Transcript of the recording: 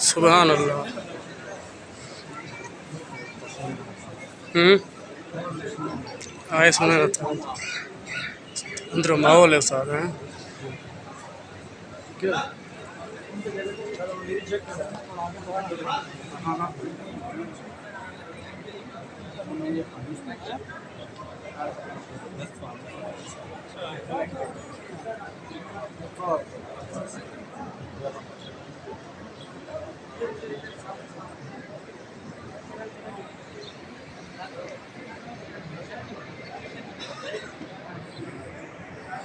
सुभान अल्लाह। आए सुने था अंदर माहौल है सारा है क्या।